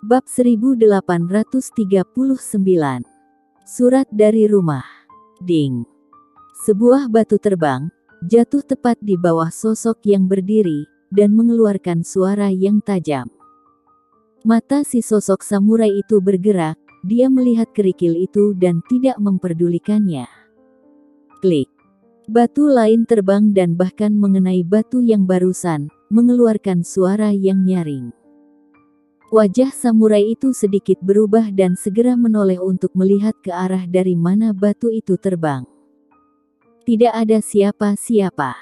Bab 1839. Surat dari rumah. Ding. Sebuah batu terbang, jatuh tepat di bawah sosok yang berdiri, dan mengeluarkan suara yang tajam. Mata si sosok samurai itu bergerak, dia melihat kerikil itu dan tidak memperdulikannya. Klik. Batu lain terbang dan bahkan mengenai batu yang barusan, mengeluarkan suara yang nyaring. Wajah samurai itu sedikit berubah dan segera menoleh untuk melihat ke arah dari mana batu itu terbang. Tidak ada siapa-siapa.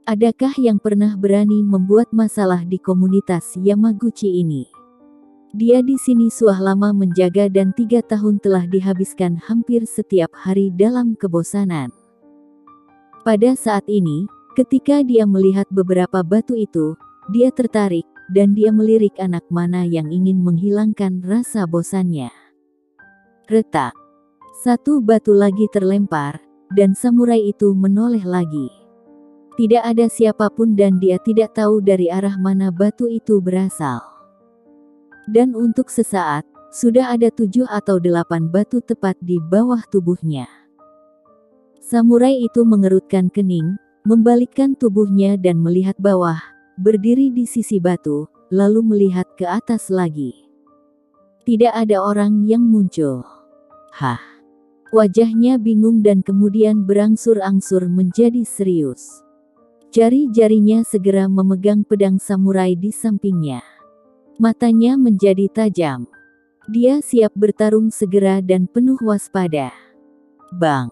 Adakah yang pernah berani membuat masalah di komunitas Yamaguchi ini? Dia di sini sudah lama menjaga dan 3 tahun telah dihabiskan hampir setiap hari dalam kebosanan. Pada saat ini, ketika dia melihat beberapa batu itu, dia tertarik, dan dia melirik anak mana yang ingin menghilangkan rasa bosannya. Retak. Satu batu lagi terlempar, dan samurai itu menoleh lagi. Tidak ada siapapun dan dia tidak tahu dari arah mana batu itu berasal. Dan untuk sesaat, sudah ada 7 atau 8 batu tepat di bawah tubuhnya. Samurai itu mengerutkan kening, membalikkan tubuhnya dan melihat bawah, berdiri di sisi batu, lalu melihat ke atas lagi. Tidak ada orang yang muncul. Hah. Wajahnya bingung dan kemudian berangsur-angsur menjadi serius. Jari-jarinya segera memegang pedang samurai di sampingnya. Matanya menjadi tajam. Dia siap bertarung segera dan penuh waspada. Bang.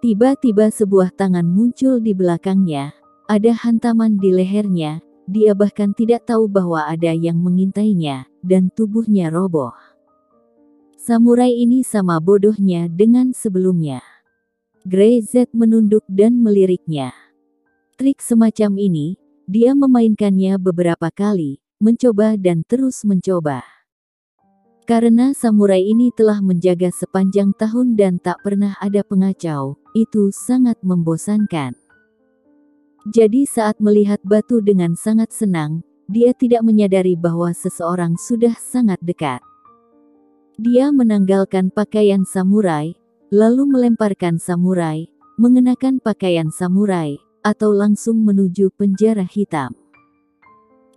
Tiba-tiba sebuah tangan muncul di belakangnya. Ada hantaman di lehernya, dia bahkan tidak tahu bahwa ada yang mengintainya, dan tubuhnya roboh. Samurai ini sama bodohnya dengan sebelumnya. Grey Z menunduk dan meliriknya. Trik semacam ini, dia memainkannya beberapa kali, mencoba dan terus mencoba. Karena samurai ini telah menjaga sepanjang tahun dan tak pernah ada pengacau, itu sangat membosankan. Jadi saat melihat batu dengan sangat senang, dia tidak menyadari bahwa seseorang sudah sangat dekat. Dia menanggalkan pakaian samurai, lalu melemparkan samurai, mengenakan pakaian samurai, atau langsung menuju penjara hitam.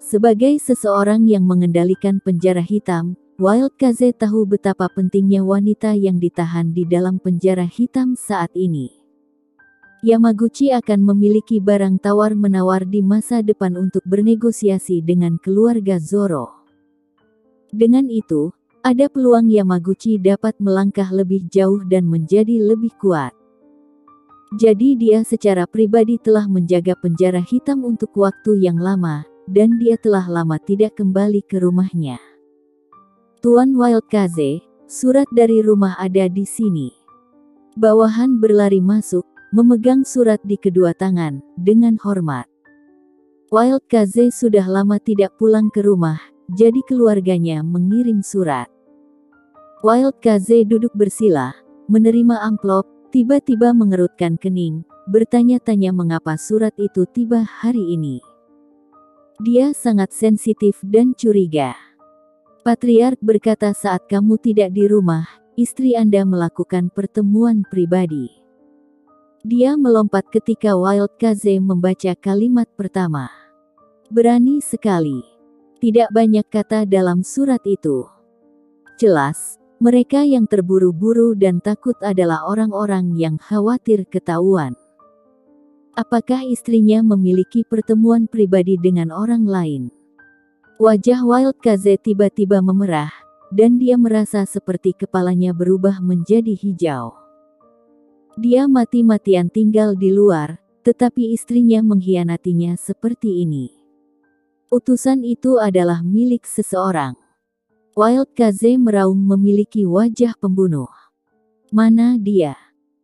Sebagai seseorang yang mengendalikan penjara hitam, Wild Kaze tahu betapa pentingnya wanita yang ditahan di dalam penjara hitam saat ini. Yamaguchi akan memiliki barang tawar-menawar di masa depan untuk bernegosiasi dengan keluarga Zoro. Dengan itu, ada peluang Yamaguchi dapat melangkah lebih jauh dan menjadi lebih kuat. Jadi dia secara pribadi telah menjaga penjara hitam untuk waktu yang lama, dan dia telah lama tidak kembali ke rumahnya. Tuan Wild Kaze, surat dari rumah ada di sini. Bawahan berlari masuk, memegang surat di kedua tangan, dengan hormat. Wild Kaze sudah lama tidak pulang ke rumah, jadi keluarganya mengirim surat. Wild Kaze duduk bersila, menerima amplop, tiba-tiba mengerutkan kening, bertanya-tanya mengapa surat itu tiba hari ini. Dia sangat sensitif dan curiga. Patriark berkata saat kamu tidak di rumah, istri Anda melakukan pertemuan pribadi. Dia melompat ketika Wild Kaze membaca kalimat pertama. Berani sekali. Tidak banyak kata dalam surat itu. Jelas, mereka yang terburu-buru dan takut adalah orang-orang yang khawatir ketahuan. Apakah istrinya memiliki pertemuan pribadi dengan orang lain? Wajah Wild Kaze tiba-tiba memerah, dan dia merasa seperti kepalanya berubah menjadi hijau. Dia mati-matian tinggal di luar, tetapi istrinya mengkhianatinya seperti ini. Utusan itu adalah milik seseorang. Wild Kaze meraung memiliki wajah pembunuh. Mana dia?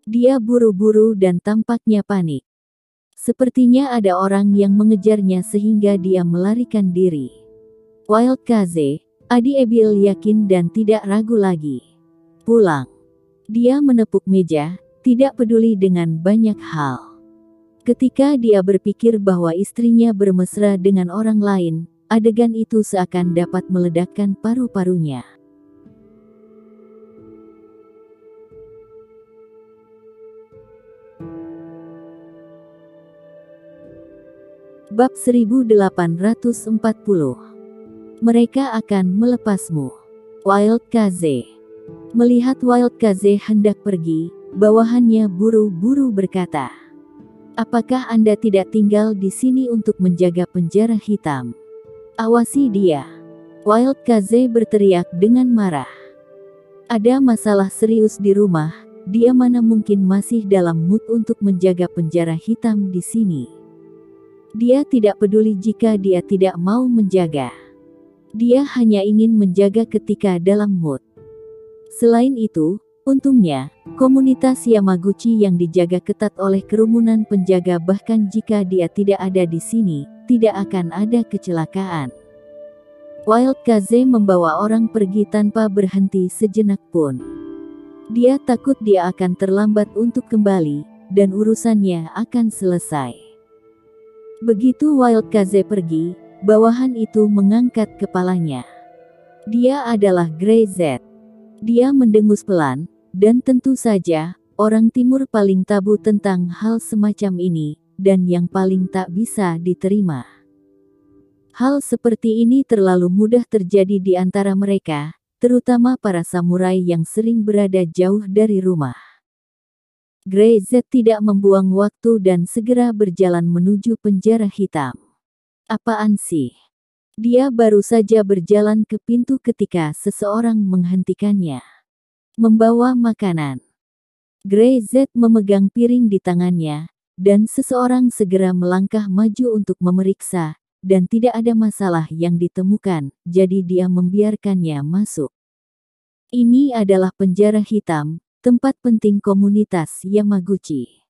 Dia buru-buru dan tampaknya panik. Sepertinya ada orang yang mengejarnya sehingga dia melarikan diri. Wild Kaze, Adi Ebil yakin dan tidak ragu lagi. Pulang. Dia menepuk meja, tidak peduli dengan banyak hal. Ketika dia berpikir bahwa istrinya bermesra dengan orang lain, adegan itu seakan dapat meledakkan paru-parunya. Bab 1840. Mereka akan melepasmu. Wild Kaze. Melihat Wild Kaze hendak pergi, bawahannya buru-buru berkata, "Apakah Anda tidak tinggal di sini untuk menjaga penjara hitam? Awasi dia." Wild Kaze berteriak dengan marah. Ada masalah serius di rumah, dia mana mungkin masih dalam mood untuk menjaga penjara hitam di sini. Dia tidak peduli jika dia tidak mau menjaga. Dia hanya ingin menjaga ketika dalam mood. Selain itu, untungnya, komunitas Yamaguchi yang dijaga ketat oleh kerumunan penjaga bahkan jika dia tidak ada di sini, tidak akan ada kecelakaan. Wild Kaze membawa orang pergi tanpa berhenti sejenak pun. Dia takut dia akan terlambat untuk kembali, dan urusannya akan selesai. Begitu Wild Kaze pergi, bawahan itu mengangkat kepalanya. Dia adalah Grey Z. Dia mendengus pelan, dan tentu saja, orang timur paling tabu tentang hal semacam ini, dan yang paling tak bisa diterima. Hal seperti ini terlalu mudah terjadi di antara mereka, terutama para samurai yang sering berada jauh dari rumah. Grey Z tidak membuang waktu dan segera berjalan menuju penjara hitam. Apaan sih? Dia baru saja berjalan ke pintu ketika seseorang menghentikannya. Membawa makanan. Grey Z memegang piring di tangannya, dan seseorang segera melangkah maju untuk memeriksa, dan tidak ada masalah yang ditemukan, jadi dia membiarkannya masuk. Ini adalah penjara hitam, tempat penting komunitas Yamaguchi.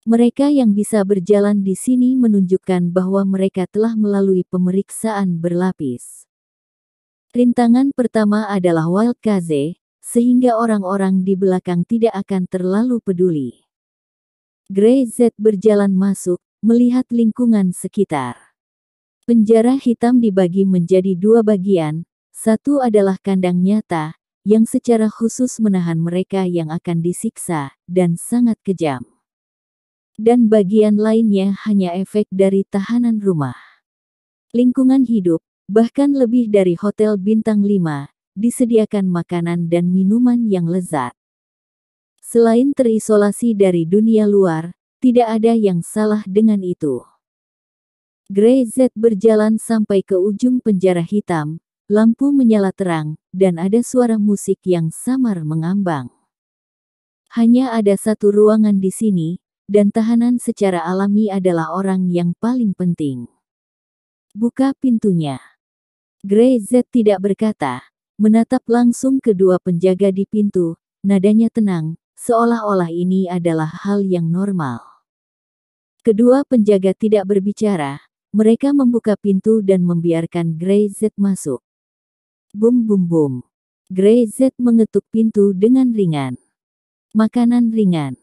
Mereka yang bisa berjalan di sini menunjukkan bahwa mereka telah melalui pemeriksaan berlapis. Rintangan pertama adalah Wild Kaze, sehingga orang-orang di belakang tidak akan terlalu peduli. Grey Z berjalan masuk, melihat lingkungan sekitar. Penjara hitam dibagi menjadi dua bagian, satu adalah kandang nyata, yang secara khusus menahan mereka yang akan disiksa, dan sangat kejam. Dan bagian lainnya hanya efek dari tahanan rumah. Lingkungan hidup, bahkan lebih dari hotel bintang 5, disediakan makanan dan minuman yang lezat. Selain terisolasi dari dunia luar, tidak ada yang salah dengan itu. Grey Z berjalan sampai ke ujung penjara hitam, lampu menyala terang, dan ada suara musik yang samar mengambang. Hanya ada satu ruangan di sini, dan tahanan secara alami adalah orang yang paling penting. Buka pintunya. Grey Z tidak berkata, menatap langsung kedua penjaga di pintu, nadanya tenang, seolah-olah ini adalah hal yang normal. Kedua penjaga tidak berbicara, mereka membuka pintu dan membiarkan Grey Z masuk. Bum bum bum. Grey Z mengetuk pintu dengan ringan. Makanan ringan.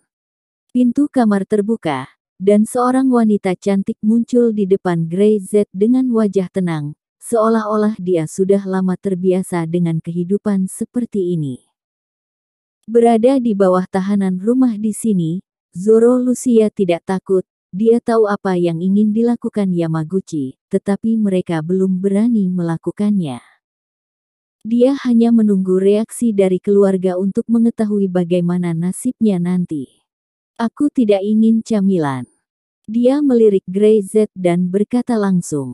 Pintu kamar terbuka, dan seorang wanita cantik muncul di depan Grey Z dengan wajah tenang, seolah-olah dia sudah lama terbiasa dengan kehidupan seperti ini. Berada di bawah tahanan rumah di sini, Zoro Lucia tidak takut, dia tahu apa yang ingin dilakukan Yamaguchi, tetapi mereka belum berani melakukannya. Dia hanya menunggu reaksi dari keluarga untuk mengetahui bagaimana nasibnya nanti. Aku tidak ingin camilan. Dia melirik Grey Z dan berkata langsung.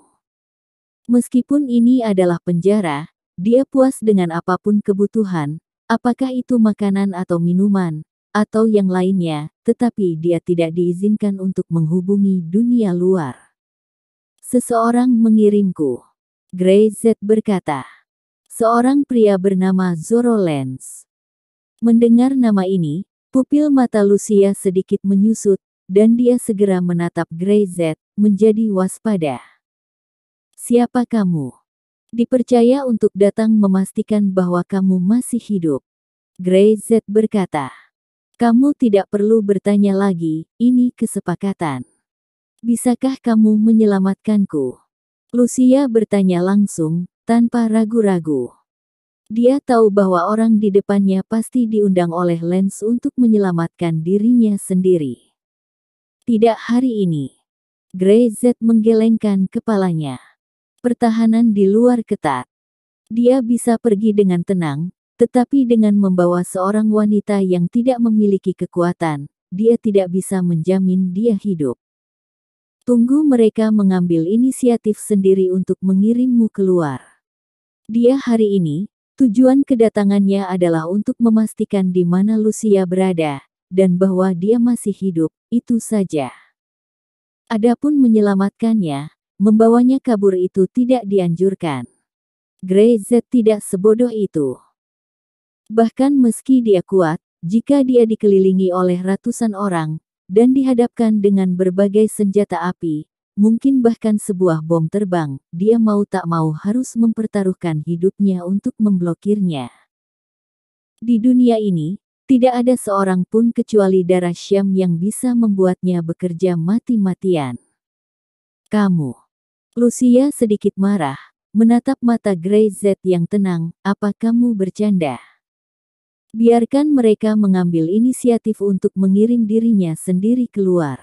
Meskipun ini adalah penjara, dia puas dengan apapun kebutuhan, apakah itu makanan atau minuman, atau yang lainnya, tetapi dia tidak diizinkan untuk menghubungi dunia luar. Seseorang mengirimku. Grey Z berkata. Seorang pria bernama Zoro Lens. Mendengar nama ini, pupil mata Lucia sedikit menyusut, dan dia segera menatap Grey Z, menjadi waspada. Siapa kamu? Dipercaya untuk datang memastikan bahwa kamu masih hidup. Grey Z berkata. Kamu tidak perlu bertanya lagi, ini kesepakatan. Bisakah kamu menyelamatkanku? Lucia bertanya langsung, tanpa ragu-ragu. Dia tahu bahwa orang di depannya pasti diundang oleh Lance untuk menyelamatkan dirinya sendiri. Tidak hari ini. Greyzeth menggelengkan kepalanya. Pertahanan di luar ketat. Dia bisa pergi dengan tenang, tetapi dengan membawa seorang wanita yang tidak memiliki kekuatan, dia tidak bisa menjamin dia hidup. Tunggu mereka mengambil inisiatif sendiri untuk mengirimmu keluar. Dia hari ini, tujuan kedatangannya adalah untuk memastikan di mana Lucia berada, dan bahwa dia masih hidup, itu saja. Adapun menyelamatkannya, membawanya kabur itu tidak dianjurkan. Greyzeth tidak sebodoh itu. Bahkan meski dia kuat, jika dia dikelilingi oleh ratusan orang, dan dihadapkan dengan berbagai senjata api, mungkin bahkan sebuah bom terbang, dia mau tak mau harus mempertaruhkan hidupnya untuk memblokirnya. Di dunia ini, tidak ada seorang pun kecuali darah Syam yang bisa membuatnya bekerja mati-matian. Kamu. Lucia sedikit marah, menatap mata Greyzeth yang tenang, apa kamu bercanda? Biarkan mereka mengambil inisiatif untuk mengirim dirinya sendiri keluar.